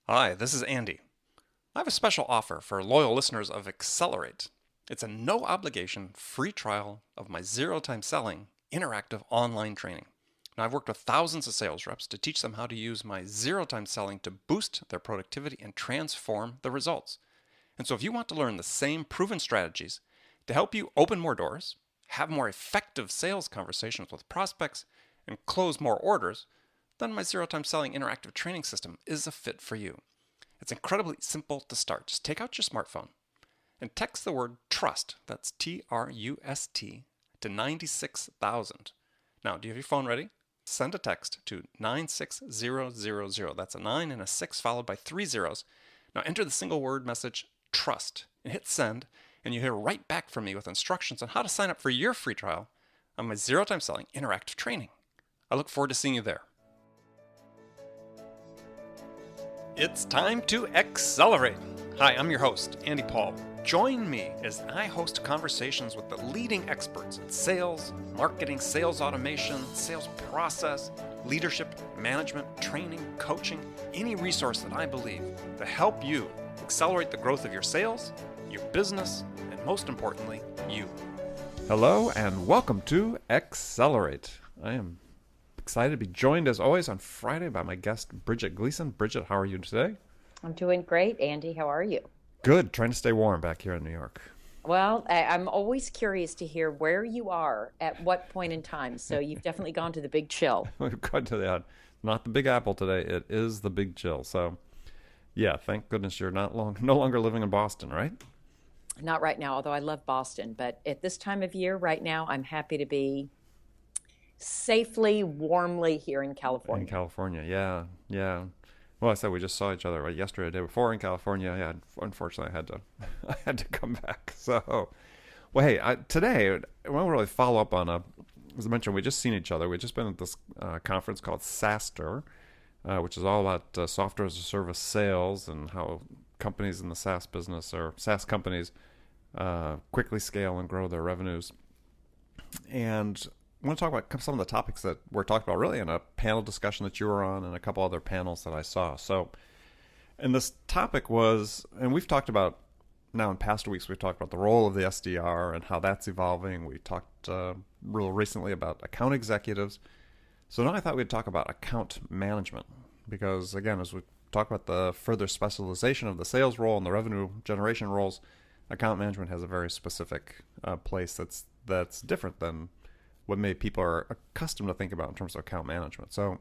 Hi, this is Andy. I have a special offer for loyal listeners of Accelerate. It's a no obligation free trial of my zero time selling interactive online training. Now, I've worked with thousands of sales reps to teach them how to use my zero time selling to boost their productivity and transform the results. And so, if you want to learn the same proven strategies to help you open more doors, have more effective sales conversations with prospects, and close more orders, then my zero time selling interactive training system is a fit for you. It's incredibly simple to start. Just take out your smartphone and text the word trust, that's TRUST, to 96,000. Now, do you have your phone ready? Send a text to 96000. That's a 9 and a 6 followed by three zeros. Now enter the single word message trust and hit send, and you hear right back from me with instructions on how to sign up for your free trial on my zero time selling interactive training. I look forward to seeing you there. It's time to accelerate. Hi, I'm your host, Andy Paul. Join me as I host conversations with the leading experts in sales, marketing, sales automation, sales process, leadership, management, training, coaching, any resource that I believe to help you accelerate the growth of your sales, your business, and most importantly, you. Hello and welcome to Accelerate. I am excited to be joined as always on Friday by my guest, Bridget Gleason. Bridget, how are you today? I'm doing great, Andy. How are you? Good. Trying to stay warm back here in New York. Well, I'm always curious to hear where you are at what point in time. So you've definitely gone to the big chill. We've got to that. Not the Big Apple today. It is the Big Chill. So, yeah, thank goodness you're no longer living in Boston, right? Not right now, although I love Boston. But at this time of year, right now, I'm happy to be safely, warmly here in In California. California, yeah, yeah. Well, I said we just saw each other right yesterday, the day before in California. Yeah, unfortunately, I had to, I had to come back. So, well, hey, today I want to really follow up on as I mentioned, we just seen each other. We just been at this conference called SaaStr, which is all about software as a service sales and how companies in the SaaS business or SaaS companies quickly scale and grow their revenues. And I want to talk about some of the topics that we're talking about really in a panel discussion that you were on and a couple other panels that I saw. So, and this topic was, and we've talked about now in past weeks, we've talked about the role of the SDR and how that's evolving. We talked real recently about account executives. So now I thought we'd talk about account management because, again, as we talk about the further specialization of the sales role and the revenue generation roles, account management has a very specific place that's different than what maybe people are accustomed to think about in terms of account management. So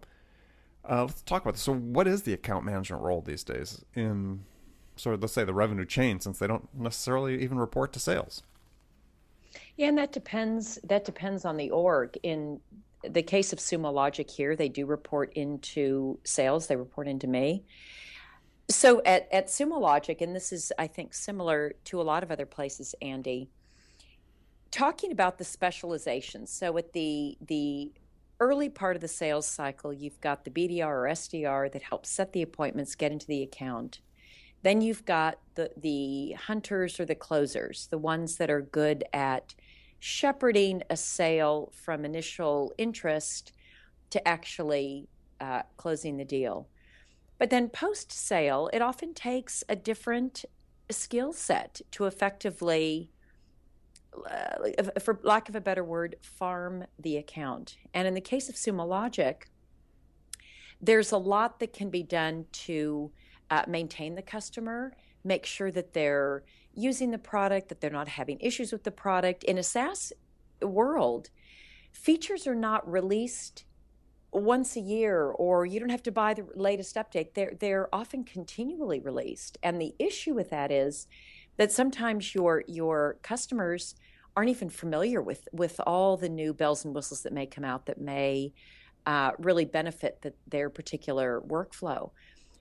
let's talk about this. So what is the account management role these days in sort of, let's say, the revenue chain, since they don't necessarily even report to sales? Yeah, and that depends. That depends on the org. In the case of SumoLogic here, they do report into sales. They report into me. So at SumoLogic, and this is, I think, similar to a lot of other places, Andy, talking about the specializations. So at the early part of the sales cycle, you've got the BDR or SDR that helps set the appointments, get into the account. Then you've got the hunters or the closers, the ones that are good at shepherding a sale from initial interest to actually closing the deal. But then post sale, it often takes a different skill set to effectively, for lack of a better word, farm the account. And in the case of SumoLogic, there's a lot that can be done to maintain the customer, make sure that they're using the product, that they're not having issues with the product. In a SaaS world, features are not released once a year, or you don't have to buy the latest update. They're often continually released. And the issue with that is that sometimes your customers aren't even familiar with all the new bells and whistles that may come out that may really benefit their particular workflow.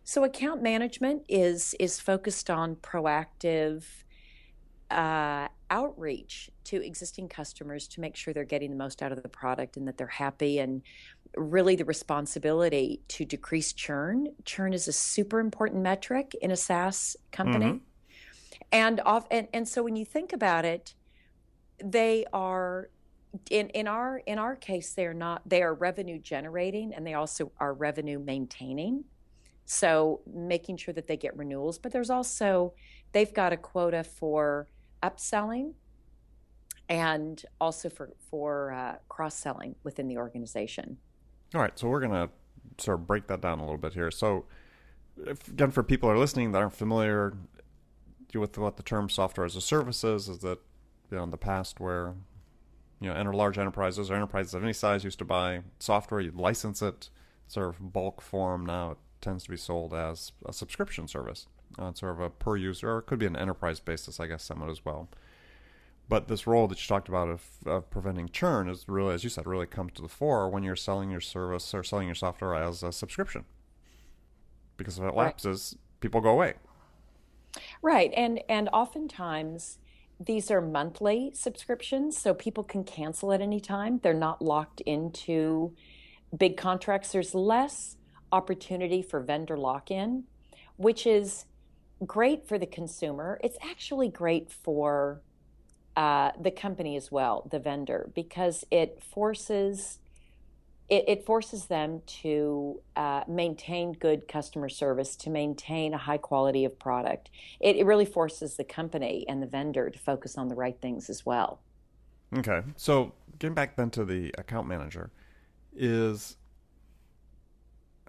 So account management is focused on proactive outreach to existing customers to make sure they're getting the most out of the product and that they're happy, and really the responsibility to decrease churn. Churn is a super important metric in a SaaS Mm-hmm. company. And so when you think about it, they are in our case, they are revenue generating, and they also are revenue maintaining. So making sure that they get renewals, but there's also, they've got a quota for upselling and also for cross-selling within the organization. All right, so we're gonna sort of break that down a little bit here. So, again, for people who are listening that aren't familiar with what the term software as a service is that in the past where large enterprises or enterprises of any size used to buy software, you'd license it, sort of bulk form. Now it tends to be sold as a subscription service on sort of a per user, or it could be an enterprise basis, I guess, somewhat as well. But this role that you talked about of preventing churn is really, as you said, really comes to the fore when you're selling your service or selling your software as a subscription. Because if it lapses, people go away. Right. And oftentimes these are monthly subscriptions, so people can cancel at any time. They're not locked into big contracts. There's less opportunity for vendor lock-in, which is great for the consumer. It's actually great for the company as well, the vendor, because it forces them to maintain good customer service, to maintain a high quality of product. It really forces the company and the vendor to focus on the right things as well. Okay, so getting back then to the account manager is,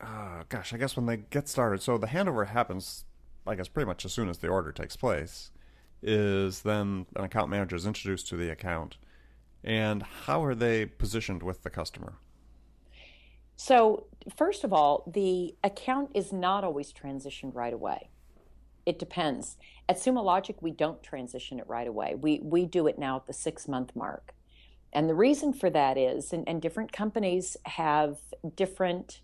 I guess when they get started, so the handover happens, I guess, pretty much as soon as the order takes place, is then an account manager is introduced to the account. And how are they positioned with the customer? So, first of all, the account is not always transitioned right away. It depends. At SumoLogic, we don't transition it right away. We do it now at the 6-month mark. And the reason for that is, and different companies have different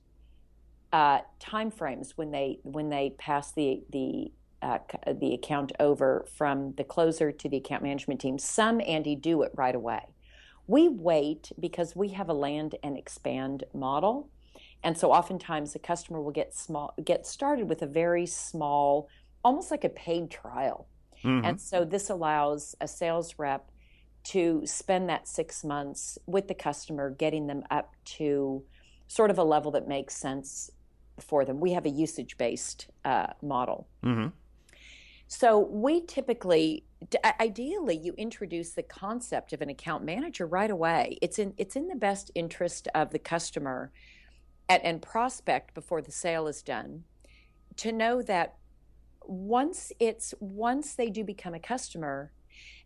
time frames when they pass the account over from the closer to the account management team. Some, Andy, do it right away. We wait because we have a land and expand model. And so oftentimes the customer will get started with a very small, almost like a paid trial. Mm-hmm. And so this allows a sales rep to spend that 6 months with the customer, getting them up to sort of a level that makes sense for them. We have a usage-based model. Mm-hmm. So we typically, ideally, you introduce the concept of an account manager right away. It's in the best interest of the customer and prospect before the sale is done to know that once they do become a customer,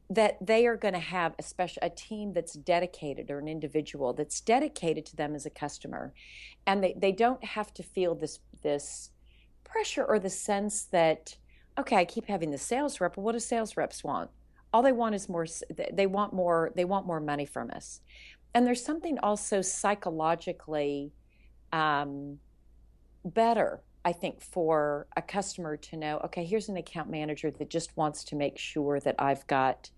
that they are going to have a team that's dedicated, or an individual that's dedicated to them as a customer, and they don't have to feel this pressure or the sense that, okay, I keep having the sales rep. Well, what do sales reps want? All they want is more. They want more money from us. And there's something also psychologically better, I think, for a customer to know, okay, here's an account manager that just wants to make sure that I've got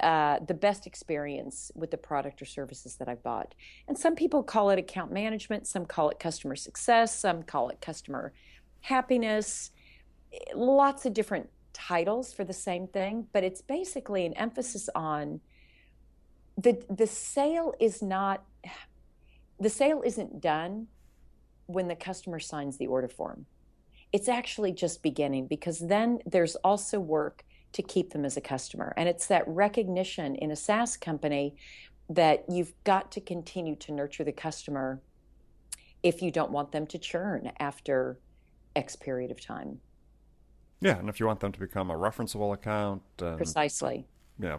the best experience with the product or services that I've bought. And some people call it account management. Some call it customer success. Some call it customer happiness. Lots of different titles for the same thing, but it's basically an emphasis on the sale isn't done when the customer signs the order form. It's actually just beginning, because then there's also work to keep them as a customer. And it's that recognition in a SaaS company that you've got to continue to nurture the customer if you don't want them to churn after X period of time. Yeah, and if you want them to become a referenceable account. Precisely. Yeah,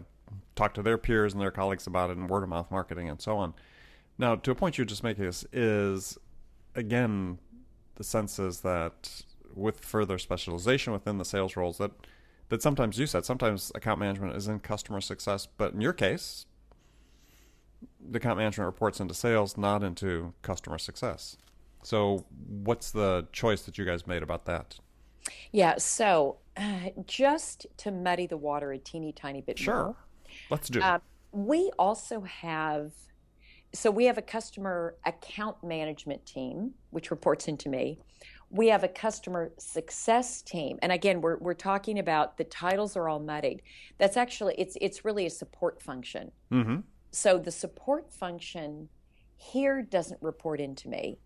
talk to their peers and their colleagues about it, and word of mouth marketing and so on. Now, to a point you just make is again, the sense is that with further specialization within the sales roles, that sometimes you said, sometimes account management is in customer success, but in your case, the account management reports into sales, not into customer success. So what's the choice that you guys made about that? Yeah, so just to muddy the water a teeny tiny bit more. Sure, let's do it. We also have, so we have a customer account management team, which reports into me. We have a customer success team. And again, we're talking about, the titles are all muddied. That's actually, it's really a support function. Mm-hmm. So the support function here doesn't report into me.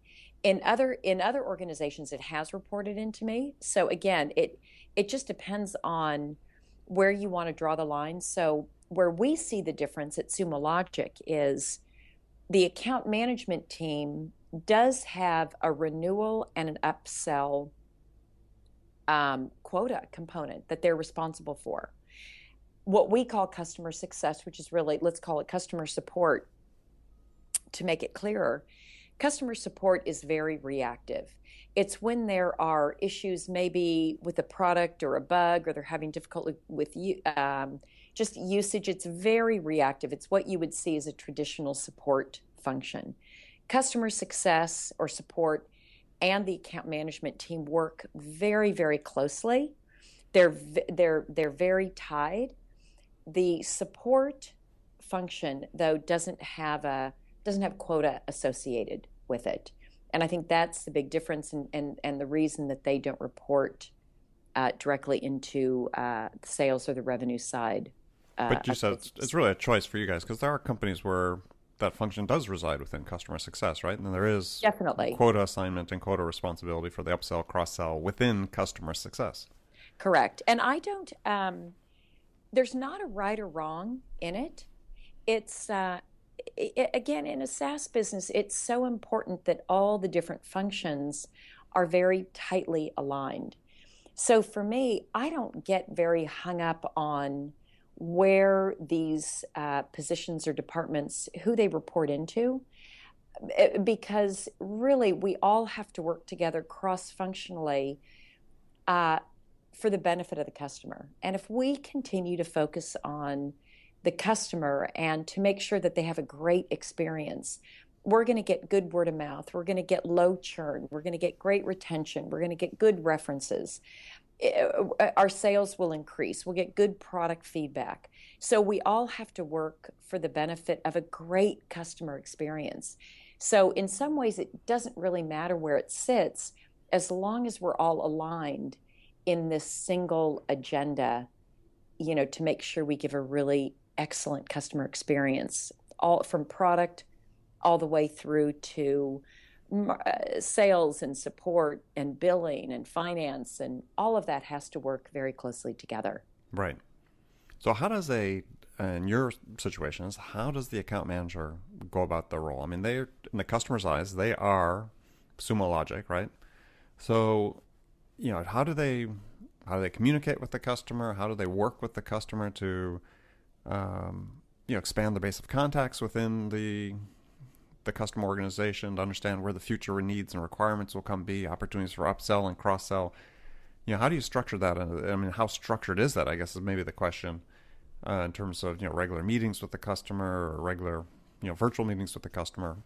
In other organizations, it has reported into me. So again, it just depends on where you want to draw the line. So where we see the difference at SumoLogic is the account management team does have a renewal and an upsell quota component that they're responsible for. What we call customer success, which is really, let's call it customer support to make it clearer. Customer support is very reactive. It's when there are issues maybe with a product or a bug, or they're having difficulty with just usage. It's very reactive. It's what you would see as a traditional support function. Customer success or support and the account management team work very, very closely. They're very tied. The support function, though, doesn't have quota associated with it. And I think that's the big difference, and the reason that they don't report directly into sales or the revenue side. But you said it's really a choice for you guys, because there are companies where that function does reside within customer success, right? And then there is definitely quota assignment and quota responsibility for the upsell, cross-sell within customer success. Correct. And I don't, there's not a right or wrong in it. It's, again, in a SaaS business, it's so important that all the different functions are very tightly aligned. So for me, I don't get very hung up on where these positions or departments, who they report into, because really we all have to work together cross-functionally for the benefit of the customer. And if we continue to focus on the customer and to make sure that they have a great experience, we're going to get good word of mouth. We're going to get low churn. We're going to get great retention. We're going to get good references. Our sales will increase. We'll get good product feedback. So we all have to work for the benefit of a great customer experience. So in some ways, it doesn't really matter where it sits, as long as we're all aligned in this single agenda, to make sure we give a really excellent customer experience, all from product all the way through to sales and support and billing and finance, and all of that has to work very closely together. Right. So how does in your situations, how does the account manager go about their role? I mean, they're, in the customer's eyes, they are SumoLogic, right? So, how do they communicate with the customer? How do they work with the customer to, expand the base of contacts within the customer organization, to understand where the future needs and requirements will be, opportunities for upsell and cross-sell? How do you structure that? I mean, how structured is that, I guess, is maybe the question, in terms of, regular meetings with the customer, or regular, virtual meetings with the customer.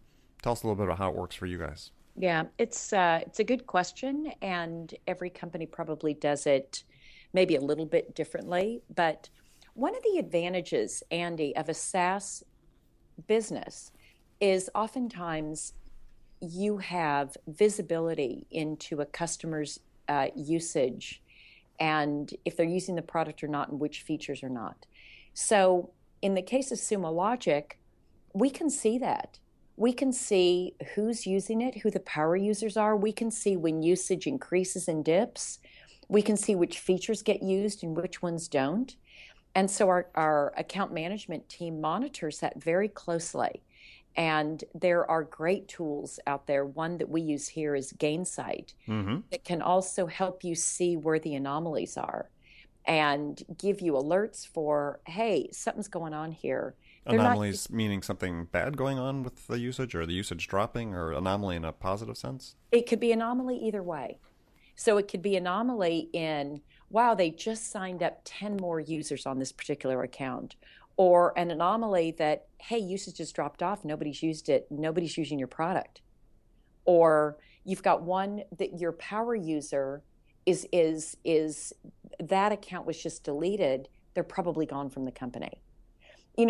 Tell us a little bit about how it works for you guys. Yeah, it's a good question, and every company probably does it maybe a little bit differently. But one of the advantages, Andy, of a SaaS business is oftentimes you have visibility into a customer's usage, and if they're using the product or not, and which features are not. So in the case of SumoLogic, we can see that. We can see who's using it, who the power users are. We can see when usage increases and dips. We can see which features get used and which ones don't. And so our account management team monitors that very closely. And there are great tools out there. One that we use here is Gainsight, that can also help you see where the anomalies are and give you alerts for, hey, something's going on here. Anomalies meaning something bad going on with the usage, or the usage dropping, or anomaly in a positive sense? It could be anomaly either way. So it could be anomaly in, wow, they just signed up 10 more users on this particular account. Or an anomaly that, hey, usage has dropped off, nobody's used it, nobody's using your product. Or you've got one that your power user is that account was just deleted, they're probably gone from the company.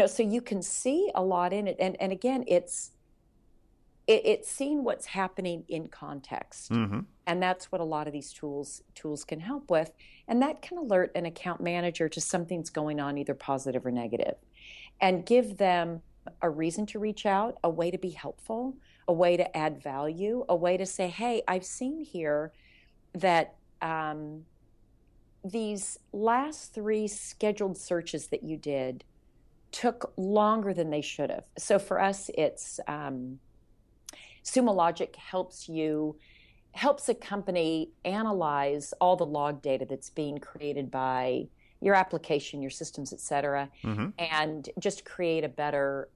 So you can see a lot in it. And again, it's seeing what's happening in context. And that's what a lot of these tools can help with. And that can alert an account manager to something's going on, either positive or negative, and give them a reason to reach out, a way to be helpful, a way to add value, a way to say, hey, I've seen here that these last three scheduled searches that you did took longer than they should have. So for us, it's SumoLogic helps a company analyze all the log data that's being created by your application, your systems, et cetera, Mm-hmm. and just create a better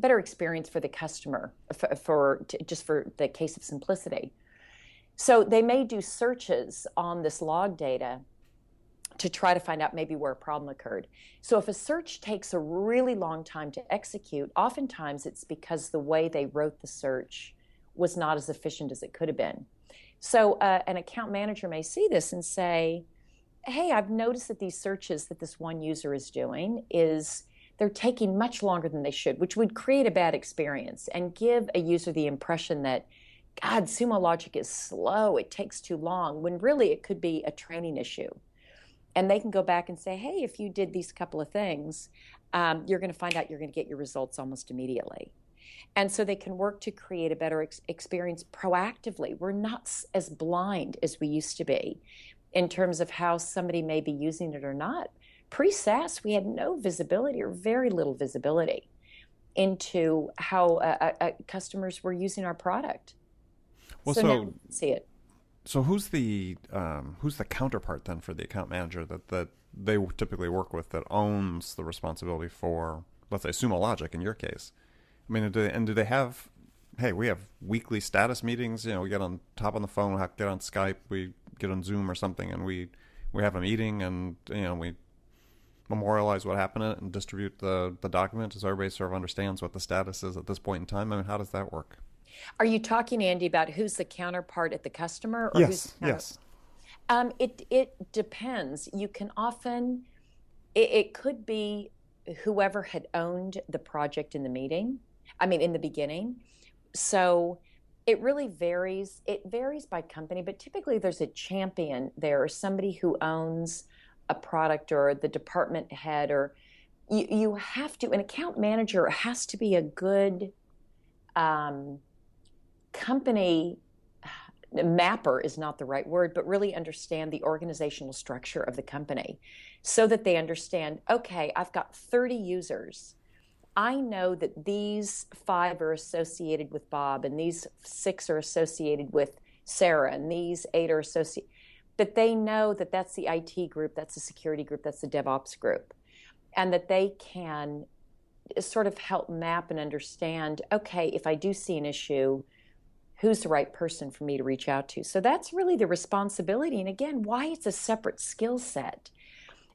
experience for the customer just for the case of simplicity. So they may do searches on this log data to try to find out maybe where a problem occurred. So if a search takes a really long time to execute, oftentimes it's because the way they wrote the search was not as efficient as it could have been. So an account manager may see this and say, hey, I've noticed that these searches that this one user is doing they're taking much longer than they should, which would create a bad experience and give a user the impression that, God, SumoLogic is slow, it takes too long, when really it could be a training issue. And they can go back and say, hey, if you did these couple of things, you're going to find out you're going to get your results almost immediately. And so they can work to create a better experience proactively. We're not as blind as we used to be in terms of how somebody may be using it or not. Pre-SaaS, we had no visibility or very little visibility into how customers were using our product. Well, So now we can see it. so who's the counterpart then for the account manager that they typically work with that owns the responsibility for, let's say, SumoLogic in your case? I mean, do they have? Hey, we have weekly status meetings. We get on the phone, we get on Skype, we get on Zoom or something, and we have a meeting, and we memorialize what happened and distribute the document so everybody sort of understands what the status is at this point in time. I mean, how does that work? Are you talking, Andy, about who's the counterpart at the customer, or who's Yes, the yes. It depends. You can often it could be whoever had owned the project in the meeting. I mean, in the beginning. So it really varies. It varies by company, but typically there's a champion there, or somebody who owns a product, or the department head, or you have to. An account manager has to be a good company mapper is not the right word, but really understand the organizational structure of the company so that they understand, okay, I've got 30 users. I know that these 5 are associated with Bob, and these 6 are associated with Sarah, and these 8 are associated. But they know that that's the IT group, that's the security group, that's the DevOps group, and that they can sort of help map and understand, okay, if I do see an issue, who's the right person for me to reach out to? So that's really the responsibility. And again, why it's a separate skill set.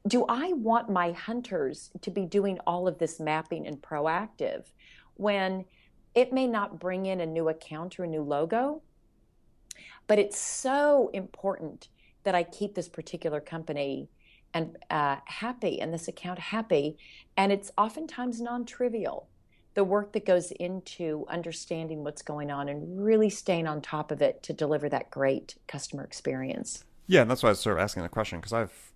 Do I want my hunters to be doing all of this mapping and proactive when it may not bring in a new account or a new logo? But it's so important that I keep this particular company and happy, and this account happy. And it's oftentimes non-trivial, the work that goes into understanding what's going on and really staying on top of it to deliver that great customer experience. Yeah, and that's why I was sort of asking the question, because I've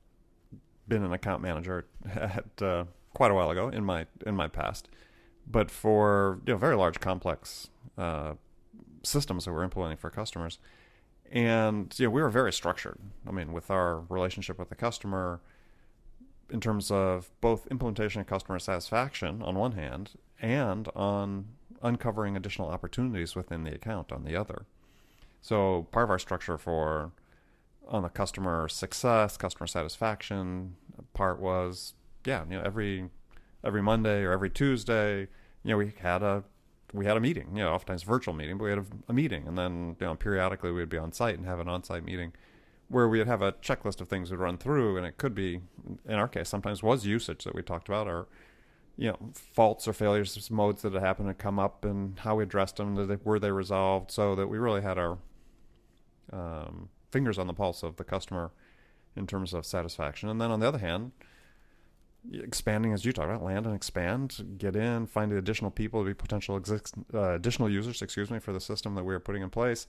been an account manager at quite a while ago in my past, but for very large, complex systems that we're implementing for customers, and we were very structured. I mean, with our relationship with the customer, in terms of both implementation and customer satisfaction on one hand, and on uncovering additional opportunities within the account on the other. So part of our structure on the customer success, customer satisfaction part was, every Monday or every Tuesday, we had a meeting, oftentimes virtual meeting, but we had a meeting, and then periodically we'd be on site and have an on-site meeting where we'd have a checklist of things we'd run through, and it could be, in our case, sometimes was usage that we talked about, or faults or failures, modes that had happened to come up, and how we addressed them, were they resolved, so that we really had our fingers on the pulse of the customer in terms of satisfaction. And then on the other hand, expanding, as you talked about, land and expand, get in, find additional people to be potential additional users, for the system that we were putting in place,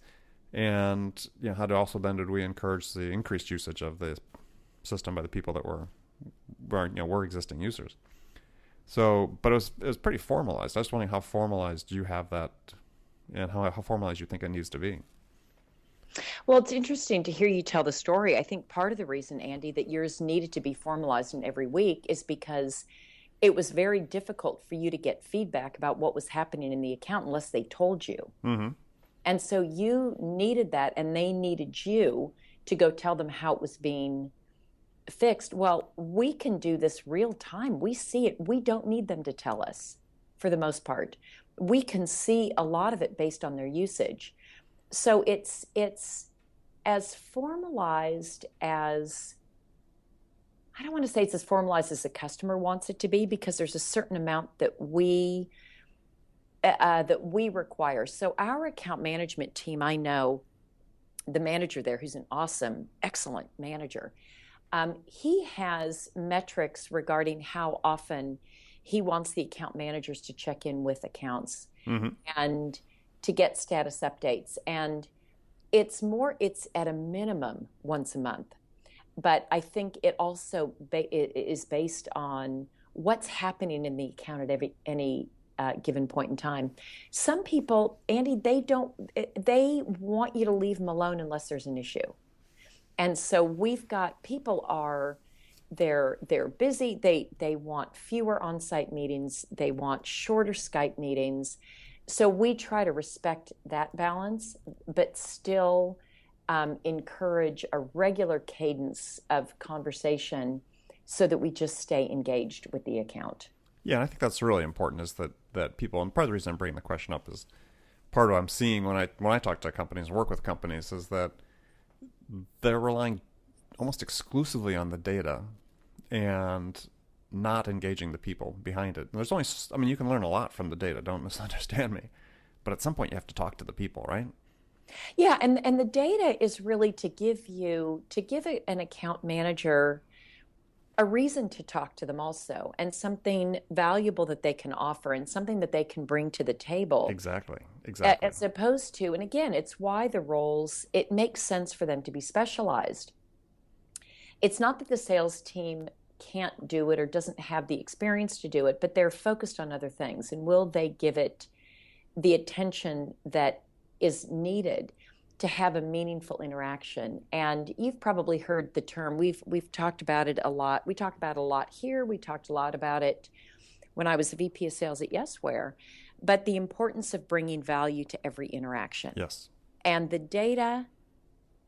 and how to also then did we encourage the increased usage of the system by the people that were existing users. So, but it was pretty formalized. I was wondering how formalized you have that, and how formalized you think it needs to be. Well, it's interesting to hear you tell the story. I think part of the reason, Andy, that yours needed to be formalized in every week is because it was very difficult for you to get feedback about what was happening in the account unless they told you. Mm-hmm. And so you needed that, and they needed you to go tell them how it was being fixed. Well, we can do this real time. We see it. We don't need them to tell us for the most part. We can see a lot of it based on their usage. So it's as formalized as, I don't want to say it's as formalized as the customer wants it to be, because there's a certain amount that we require. So our account management team, I know the manager there, who's an awesome, excellent manager. He has metrics regarding how often he wants the account managers to check in with accounts Mm-hmm. and to get status updates. And it's at a minimum once a month. But I think it also it is based on what's happening in the account at any given point in time. Some people, Andy, they want you to leave them alone unless there's an issue. And so we've got people they're busy. They want fewer on-site meetings. They want shorter Skype meetings. So we try to respect that balance, but still encourage a regular cadence of conversation so that we just stay engaged with the account. Yeah, and I think that's really important. Is that people, and part of the reason I'm bringing the question up is part of what I'm seeing when I talk to companies, work with companies, is that they're relying almost exclusively on the data and not engaging the people behind it. And there's only, I mean, you can learn a lot from the data. Don't misunderstand me, but at some point you have to talk to the people, right? Yeah, and the data is really to give an account manager a reason to talk to them also, and something valuable that they can offer and something that they can bring to the table. Exactly. Exactly. As opposed to, and again, it's why the roles, it makes sense for them to be specialized. It's not that the sales team can't do it or doesn't have the experience to do it, but they're focused on other things. And will they give it the attention that is needed to have a meaningful interaction? And you've probably heard the term. We've talked about it a lot. We talk about it a lot here. We talked a lot about it when I was the VP of sales at Yesware. But the importance of bringing value to every interaction. Yes. And the data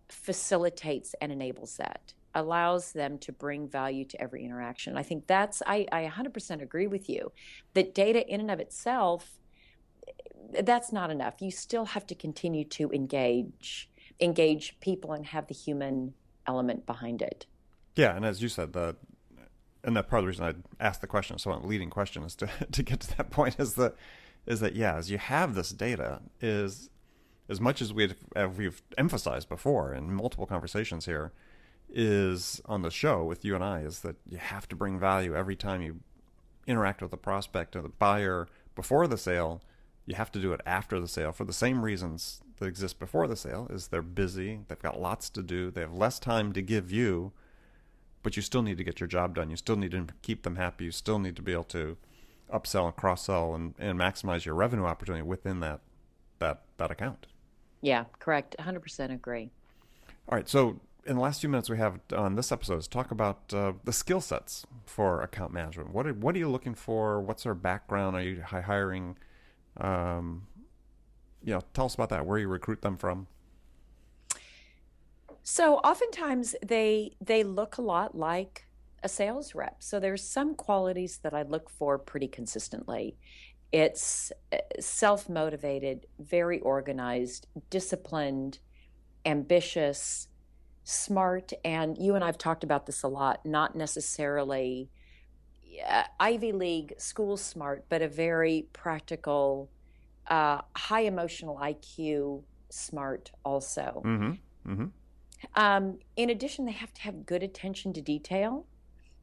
facilitates and enables that, allows them to bring value to every interaction. I think I 100% agree with you that data in and of itself, that's not enough. You still have to continue to engage people and have the human element behind it. Yeah, and as you said, and that part of the reason I asked the question, so a leading question is to get to that point, is that yeah, as you have this data, is as much as we've emphasized before in multiple conversations here, is on the show with you and I, is that you have to bring value every time you interact with the prospect or the buyer before the sale. You have to do it after the sale for the same reasons that exist before the sale. Is they're busy, they've got lots to do, they have less time to give you, but you still need to get your job done. You still need to keep them happy. You still need to be able to upsell and cross-sell and maximize your revenue opportunity within that account. Yeah, correct. 100% agree. All right, so in the last few minutes we have on this episode is talk about the skill sets for account management. What are you looking for? What's their background? Are you hiring? Tell us about that. Where you recruit them from? So oftentimes they look a lot like a sales rep. So there's some qualities that I look for pretty consistently. It's self-motivated, very organized, disciplined, ambitious, smart, and you and I've talked about this a lot, not necessarily Ivy League school smart, but a very practical, high emotional IQ smart also. Mm-hmm. In addition, they have to have good attention to detail.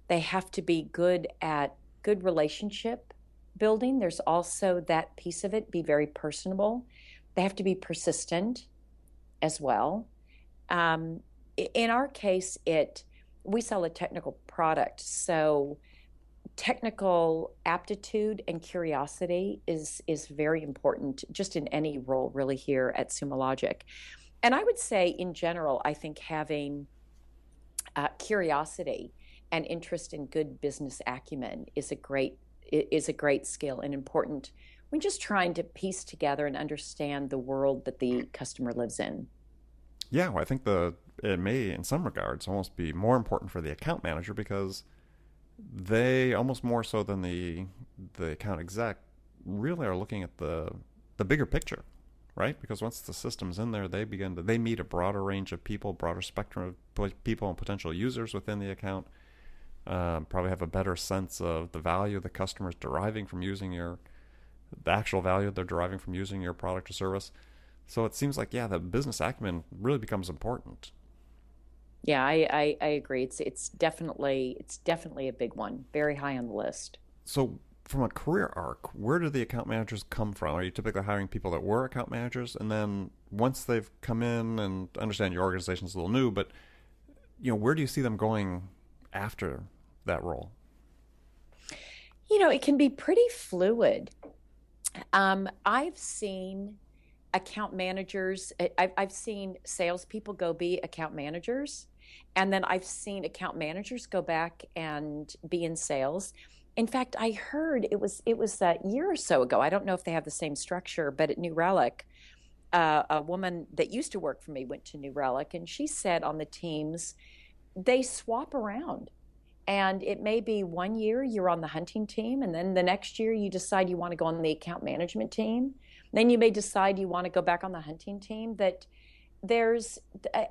They have to be good at good relationship building. There's also that piece of it, be very personable. They have to be persistent as well. In our case, we sell a technical product, so technical aptitude and curiosity is very important just in any role really here at SumoLogic. And I would say in general, I think having curiosity and interest in good business acumen is a great skill and important when just trying to piece together and understand the world that the customer lives in. Yeah, well, I think it may, in some regards, almost be more important for the account manager because they, almost more so than the account exec, really are looking at the bigger picture, right? Because once the system's in there, they meet a broader range of people, broader spectrum of people and potential users within the account. Probably have a better sense of the value the customer's deriving from using the actual value they're deriving from using your product or service. So it seems like, yeah, the business acumen really becomes important. Yeah, I agree. It's definitely a big one, very high on the list. So from a career arc, where do the account managers come from? Are you typically hiring people that were account managers, and then once they've come in, and understand your organization's a little new, but where do you see them going after that role? It can be pretty fluid. I've seen account managers. I've seen salespeople go be account managers, and then I've seen account managers go back and be in sales. In fact, I heard it was a year or so ago. I don't know if they have the same structure, but at New Relic, a woman that used to work for me went to New Relic, and she said on the teams they swap around. And it may be 1 year you're on the hunting team, and then the next year you decide you want to go on the account management team. Then you may decide you want to go back on the hunting team.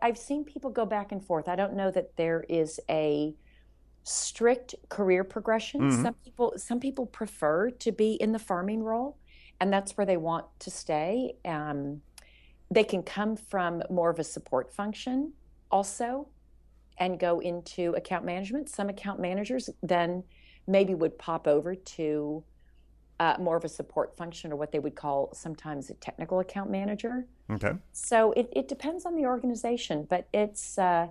I've seen people go back and forth. I don't know that there is a strict career progression. Mm-hmm. Some people prefer to be in the farming role, and that's where they want to stay. They can come from more of a support function also and go into account management. Some account managers then maybe would pop over to more of a support function, or what they would call sometimes a technical account manager. Okay. So it depends on the organization, but it's a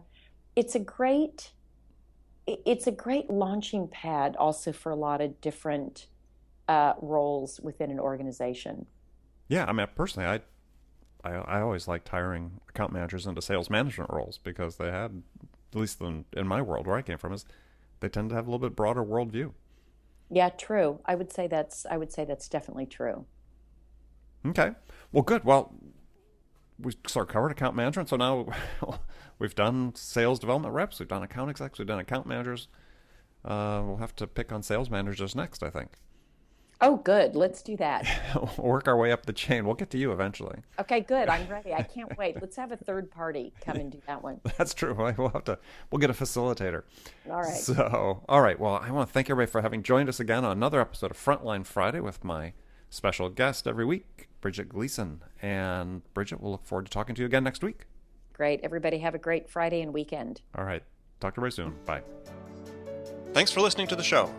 great launching pad also for a lot of different roles within an organization. Yeah, I mean, personally, I always liked hiring account managers into sales management roles because they had, at least in my world where I came from, is they tend to have a little bit broader worldview. Yeah, true. I would say that's definitely true. Okay. Well, good. Well, we sort of covered account management, so now we've done sales development reps, we've done account execs, we've done account managers. We'll have to pick on sales managers next, I think. Oh, good. Let's do that. We'll work our way up the chain. We'll get to you eventually. Okay, good. I'm ready. I can't wait. Let's have a third party come and do that one. That's true. We'll get a facilitator. All right. So, all right. Well, I want to thank everybody for having joined us again on another episode of Frontline Friday with my special guest every week, Bridget Gleason. And Bridget, we'll look forward to talking to you again next week. Great. Everybody have a great Friday and weekend. All right. Talk to you very soon. Bye. Thanks for listening to the show.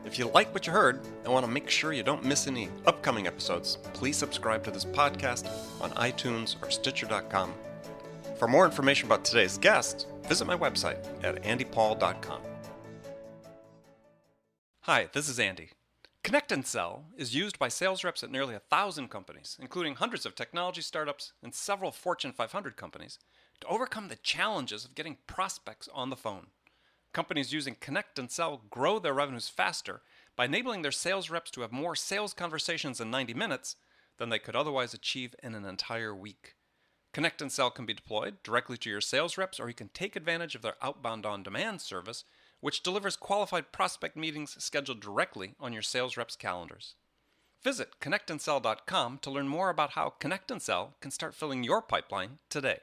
If you like what you heard and want to make sure you don't miss any upcoming episodes, please subscribe to this podcast on iTunes or Stitcher.com. For more information about today's guest, visit my website at andypaul.com. Hi, this is Andy. Connect and Sell is used by sales reps at nearly 1,000 companies, including hundreds of technology startups and several Fortune 500 companies, to overcome the challenges of getting prospects on the phone. Companies using Connect and Sell grow their revenues faster by enabling their sales reps to have more sales conversations in 90 minutes than they could otherwise achieve in an entire week. Connect and Sell can be deployed directly to your sales reps, or you can take advantage of their outbound on-demand service, which delivers qualified prospect meetings scheduled directly on your sales reps' calendars. Visit connectandsell.com to learn more about how Connect and Sell can start filling your pipeline today.